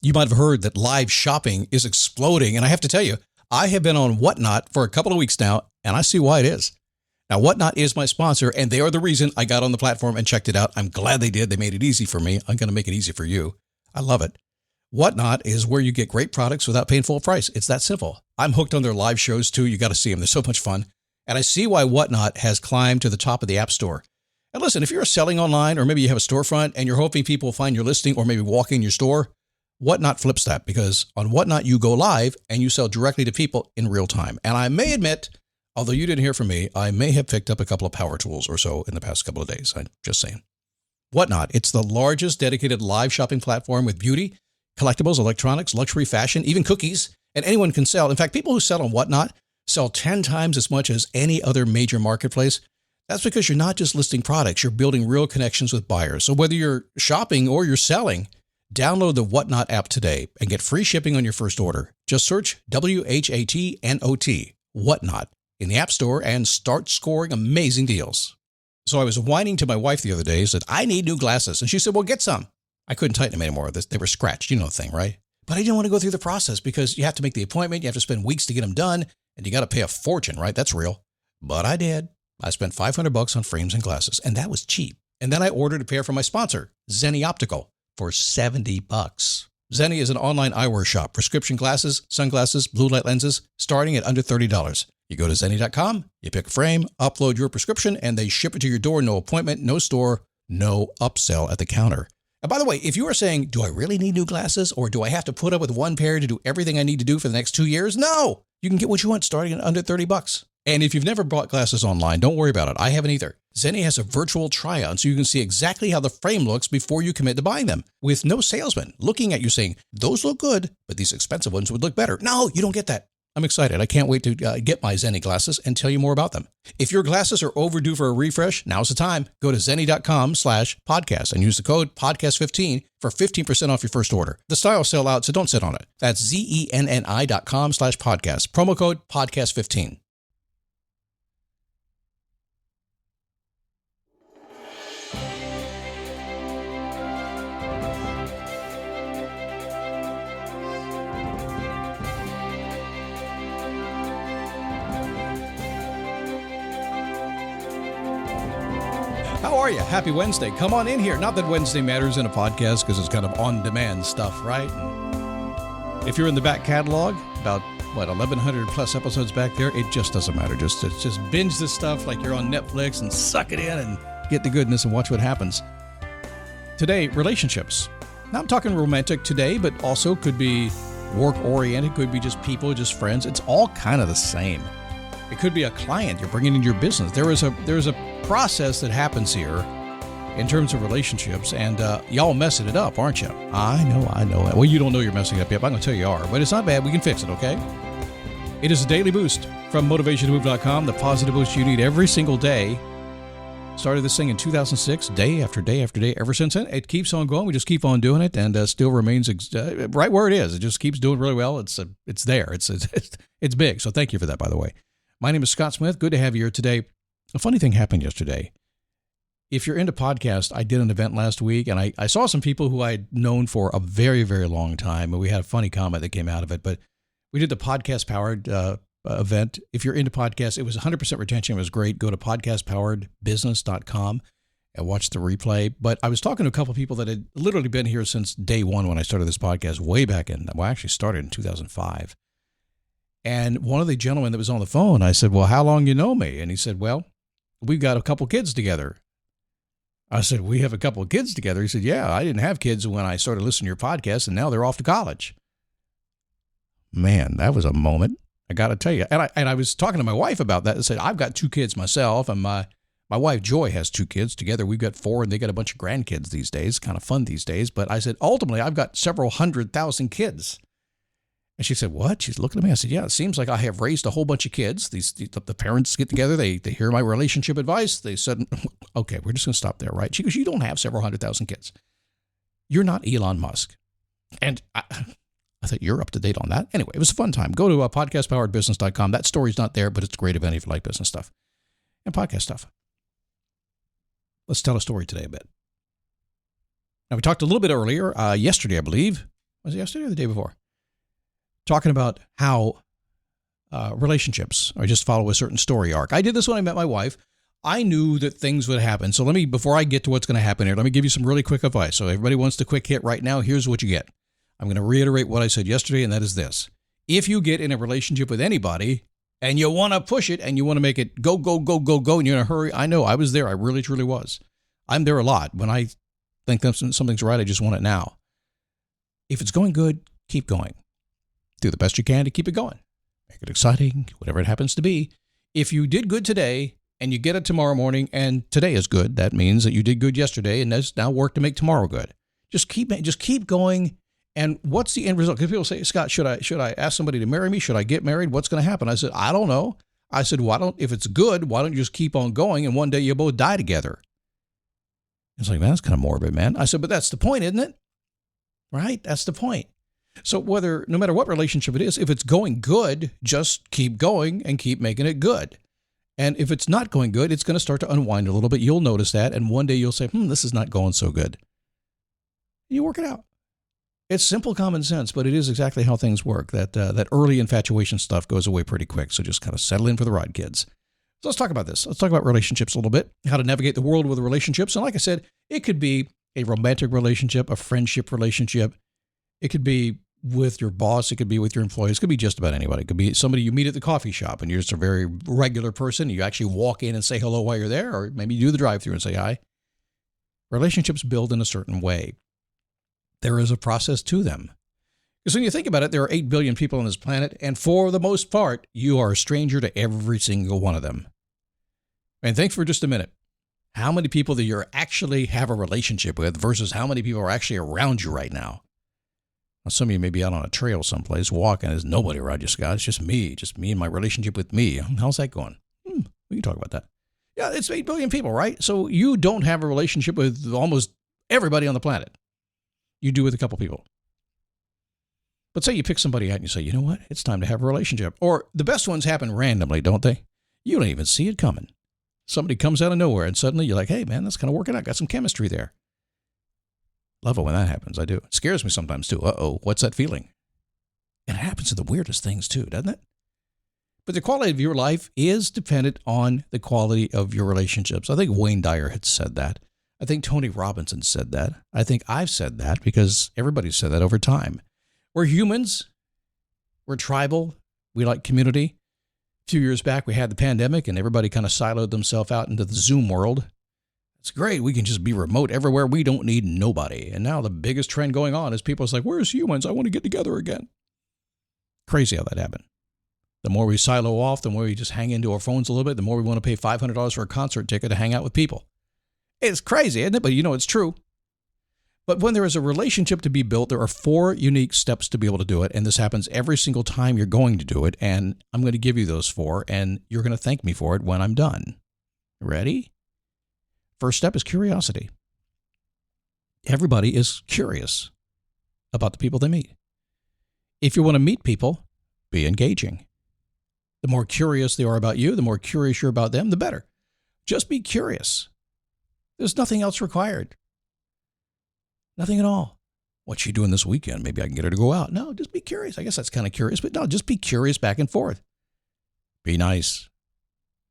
You might have heard that live shopping is exploding. And I have to tell you, I have been on Whatnot for a couple of weeks now, and I see why it is. Now, Whatnot is my sponsor, and they are the reason I got on the platform and checked it out. I'm glad they did. They made it easy for me. I'm going to make it easy for you. I love it. Whatnot is where you get great products without paying full price. It's that simple. I'm hooked on their live shows, too. You got to see them. They're so much fun. And I see why Whatnot has climbed to the top of the App Store. And listen, if you're selling online, or maybe you have a storefront and you're hoping people will find your listing or maybe walk in your store, Whatnot flips that, because on Whatnot, you go live and you sell directly to people in real time. And I may admit, although you didn't hear from me, I may have picked up a couple of power tools or so in the past couple of days. I'm just saying. Whatnot, it's the largest dedicated live shopping platform with beauty, collectibles, electronics, luxury, fashion, even cookies, and anyone can sell. In fact, people who sell on Whatnot sell 10 times as much as any other major marketplace. That's because you're not just listing products, you're building real connections with buyers. So whether you're shopping or you're selling, download the Whatnot app today and get free shipping on your first order. Just search WHATNOT, Whatnot, in the App Store and start scoring amazing deals. So I was whining to my wife the other day, said, I need new glasses. And she said, well, get some. I couldn't tighten them anymore. They were scratched. You know the thing, right? But I didn't want to go through the process because you have to make the appointment. You have to spend weeks to get them done. And you got to pay a fortune, right? That's real. But I did. I spent $500 on frames and glasses, and that was cheap. And then I ordered a pair from my sponsor, Zenni Optical, for $70. Zenni is an online eyewear shop, prescription glasses, sunglasses, blue light lenses, starting at under $30. You go to Zenni.com, you pick a frame, upload your prescription, and they ship it to your door. No appointment, no store, no upsell at the counter. And by the way, if you are saying, do I really need new glasses, or do I have to put up with one pair to do everything I need to do for the next 2 years? No, you can get what you want starting at under $30. And if you've never bought glasses online, don't worry about it. I haven't either. Zenni has a virtual try-on so you can see exactly how the frame looks before you commit to buying them, with no salesman looking at you saying, those look good, but these expensive ones would look better. No, you don't get that. I'm excited. I can't wait to get my Zenni glasses and tell you more about them. If your glasses are overdue for a refresh, now's the time. Go to Zenni.com/podcast and use the code podcast15 for 15% off your first order. The styles sell out, so don't sit on it. That's Zenni.com/podcast. Promo code podcast15. How are you? Happy Wednesday. Come on in here. Not that Wednesday matters in a podcast because it's kind of on-demand stuff, right? And if you're in the back catalog, about, 1,100 plus episodes back there, it just doesn't matter. Just binge this stuff like you're on Netflix and suck it in and get the goodness and watch what happens. Today, relationships. Now, I'm talking romantic today, but also could be work-oriented, could be just people, just friends. It's all kind of the same. It could be a client you're bringing into your business. There is a process that happens here in terms of relationships, and y'all messing it up, aren't you? I know. Well, you don't know you're messing it up yet, but I'm going to tell you are. But it's not bad. We can fix it, okay? It is a daily boost from MotivationToMove.com, the positive boost you need every single day. Started this thing in 2006, day after day after day. Ever since then, it keeps on going. We just keep on doing it, and still remains right where it is. It just keeps doing really well. It's there. It's big. So thank you for that, by the way. My name is Scott Smith. Good to have you here today. A funny thing happened yesterday. If you're into podcasts, I did an event last week, and I saw some people who I'd known for a very, very long time, and we had a funny comment that came out of it. But we did the podcast-powered event. If you're into podcasts, it was 100% retention. It was great. Go to podcastpoweredbusiness.com and watch the replay. But I was talking to a couple of people that had literally been here since day one when I started this podcast way back in, well, I actually started in 2005. And one of the gentlemen that was on the phone, I said, well, how long you know me? And he said, well, we've got a couple kids together. I said, we have a couple of kids together. He said, yeah, I didn't have kids when I started listening to your podcast, and now they're off to college. Man, that was a moment. I got to tell you. And I was talking to my wife about that and said, I've got 2 kids myself, and my wife, Joy, has 2 kids. Together, we've got 4, and they got a bunch of grandkids these days. Kind of fun these days. But I said, ultimately, I've got several 100,000 kids. And she said, what? She's looking at me. I said, yeah, it seems like I have raised a whole bunch of kids. The parents get together. They hear my relationship advice. They said, okay, we're just going to stop there, right? She goes, you don't have several 100,000 kids. You're not Elon Musk. And I thought you're up to date on that. Anyway, it was a fun time. Go to podcastpoweredbusiness.com. That story's not there, but it's a great event if you like business stuff and podcast stuff. Let's tell a story today a bit. Now, we talked a little bit earlier, yesterday, I believe, Was it yesterday or the day before? Talking about how relationships or just follow a certain story arc. I did this when I met my wife. I knew that things would happen. So before I get to what's going to happen here, let me give you some really quick advice. So everybody wants the quick hit right now. Here's what you get. I'm going to reiterate what I said yesterday, and that is this. If you get in a relationship with anybody and you want to push it and you want to make it go, go, go, go, go, and you're in a hurry, I know I was there. I really, truly was. I'm there a lot. When I think something's right, I just want it now. If it's going good, keep going. Do the best you can to keep it going. Make it exciting, whatever it happens to be. If you did good today and you get it tomorrow morning and today is good, that means that you did good yesterday and there's now work to make tomorrow good. Just keep going. And what's the end result? Because people say, Scott, should I ask somebody to marry me? Should I get married? What's going to happen? I said, I don't know. I said, if it's good, why don't you just keep on going and one day you'll both die together? It's like, man, that's kind of morbid, man. I said, but that's the point, isn't it? Right? That's the point. So no matter what relationship it is, if it's going good, just keep going and keep making it good. And if it's not going good, it's going to start to unwind a little bit. You'll notice that. And one day you'll say, this is not going so good. You work it out. It's simple common sense, but it is exactly how things work. That early infatuation stuff goes away pretty quick. So just kind of settle in for the ride, kids. So let's talk about this. Let's talk about relationships a little bit, how to navigate the world with relationships. And like I said, it could be a romantic relationship, a friendship relationship. It could be with your boss. It could be with your employees. It could be just about anybody. It could be somebody you meet at the coffee shop and you're just a very regular person. You actually walk in and say hello while you're there, or maybe you do the drive-thru and say hi. Relationships build in a certain way. There is a process to them. Because when you think about it, there are 8 billion people on this planet, and for the most part, you are a stranger to every single one of them. And think for just a minute, how many people that you actually have a relationship with versus how many people are actually around you right now? Now, some of you may be out on a trail someplace walking. There's nobody around you, Scott. It's just me and my relationship with me. How's that going? We can talk about that. Yeah, it's 8 billion people, right? So you don't have a relationship with almost everybody on the planet. You do with a couple people. But say you pick somebody out and you say, you know what? It's time to have a relationship. Or the best ones happen randomly, don't they? You don't even see it coming. Somebody comes out of nowhere and suddenly you're like, hey, man, that's kind of working out. Got some chemistry there. Love it when that happens. I do. It scares me sometimes too. Uh-oh, what's that feeling? And it happens to the weirdest things too, doesn't it? But the quality of your life is dependent on the quality of your relationships. I think Wayne Dyer had said that. I think Tony Robinson said that. I think I've said that because everybody's said that over time. We're humans. We're tribal. We like community. A few years back, we had the pandemic and everybody kind of siloed themselves out into the Zoom world. It's great. We can just be remote everywhere. We don't need nobody. And now the biggest trend going on is people are like, where's humans? I want to get together again. Crazy how that happened. The more we silo off, the more we just hang into our phones a little bit, the more we want to pay $500 for a concert ticket to hang out with people. It's crazy, isn't it? But it's true. But when there is a relationship to be built, there are 4 unique steps to be able to do it. And this happens every single time you're going to do it. And I'm going to give you those 4, and you're going to thank me for it when I'm done. Ready? First step is curiosity. Everybody is curious about the people they meet. If you want to meet people, be engaging. The more curious they are about you, the more curious you're about them, the better. Just be curious. There's nothing else required. Nothing at all. What's she doing this weekend? Maybe I can get her to go out. No, just be curious. I guess that's kind of curious, but no, just be curious back and forth. Be nice.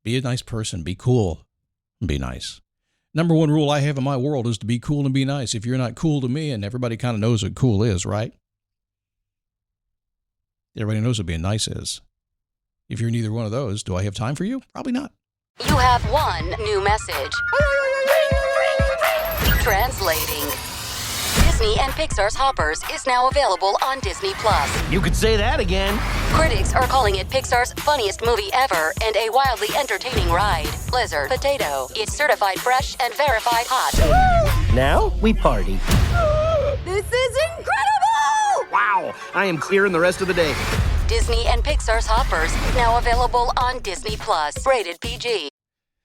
Be a nice person. Be cool. Be nice. Number 1 rule I have in my world is to be cool and be nice. If you're not cool to me, and everybody kind of knows what cool is, right? Everybody knows what being nice is. If you're neither one of those, do I have time for you? Probably not. You have one new message. Translating. Disney and Pixar's Hoppers is now available on Disney+. You could say that again. Critics are calling it Pixar's funniest movie ever and a wildly entertaining ride. Blizzard Potato. It's certified fresh and verified hot. Now we party. This is incredible! Wow, I am clearing the rest of the day. Disney and Pixar's Hoppers, now available on Disney+. Rated PG.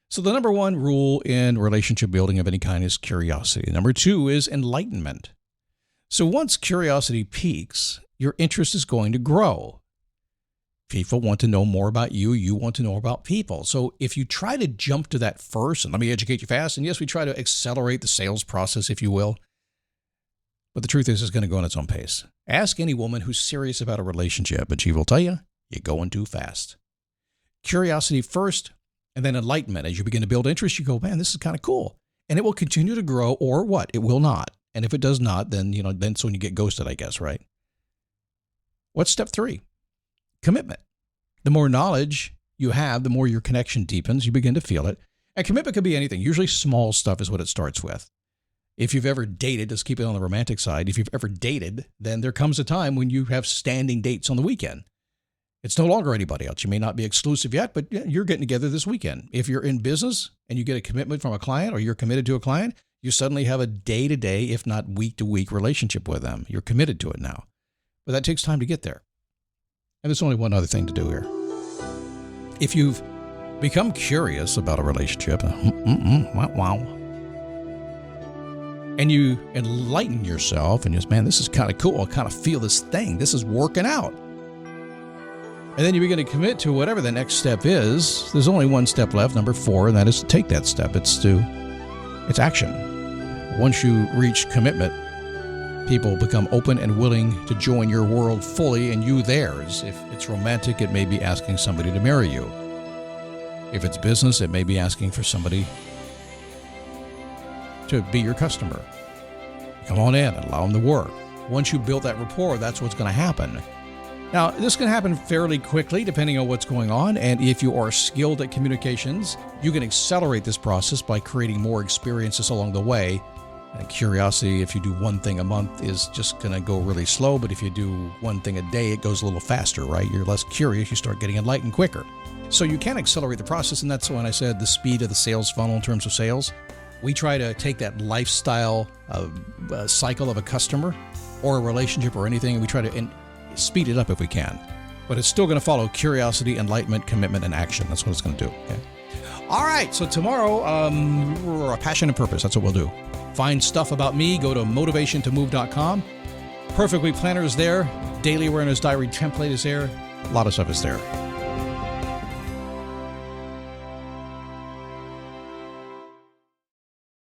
So the number 1 rule in relationship building of any kind is curiosity. Number 2 is enlightenment. So once curiosity peaks, your interest is going to grow. People want to know more about you. You want to know about people. So if you try to jump to that first, and let me educate you fast, and yes, we try to accelerate the sales process, if you will. But the truth is, it's going to go on its own pace. Ask any woman who's serious about a relationship, and she will tell you, you're going too fast. Curiosity first, and then enlightenment. As you begin to build interest, you go, man, this is kind of cool. And it will continue to grow, or what? It will not. And if it does not, then, then it's when you get ghosted, I guess, right? What's step 3? Commitment. The more knowledge you have, the more your connection deepens. You begin to feel it. And commitment could be anything. Usually small stuff is what it starts with. If you've ever dated, let's keep it on the romantic side. If you've ever dated, then there comes a time when you have standing dates on the weekend. It's no longer anybody else. You may not be exclusive yet, but you're getting together this weekend. If you're in business and you get a commitment from a client, or you're committed to a client, you suddenly have a day-to-day, if not week-to-week relationship with them. You're committed to it now. But that takes time to get there. And there's only one other thing to do here. If you've become curious about a relationship, and you enlighten yourself and just, man, this is kind of cool. I kind of feel this thing. This is working out. And then you begin to commit to whatever the next step is. There's only one step left, number 4, and that is to take that step. It's action. Once you reach commitment, people become open and willing to join your world fully and you theirs. If it's romantic, it may be asking somebody to marry you. If it's business, it may be asking for somebody to be your customer. Come on in and allow them to work. Once you build that rapport, that's what's going to happen. Now, this can happen fairly quickly depending on what's going on, and if you are skilled at communications, you can accelerate this process by creating more experiences along the way. And curiosity, if you do one thing a month, is just going to go really slow, but if you do one thing a day, it goes a little faster, right? You're less curious, you start getting enlightened quicker. So you can accelerate the process, and that's when I said the speed of the sales funnel in terms of sales. We try to take that lifestyle cycle of a customer or a relationship or anything, and we try to speed it up if we can. But it's still going to follow curiosity, enlightenment, commitment, and action. That's what it's going to do. Okay. All right. So tomorrow, we're a passion and purpose. That's what we'll do. Find stuff about me. Go to motivationtomove.com. Perfect Week Planner is there. Daily Awareness Diary template is there. A lot of stuff is there.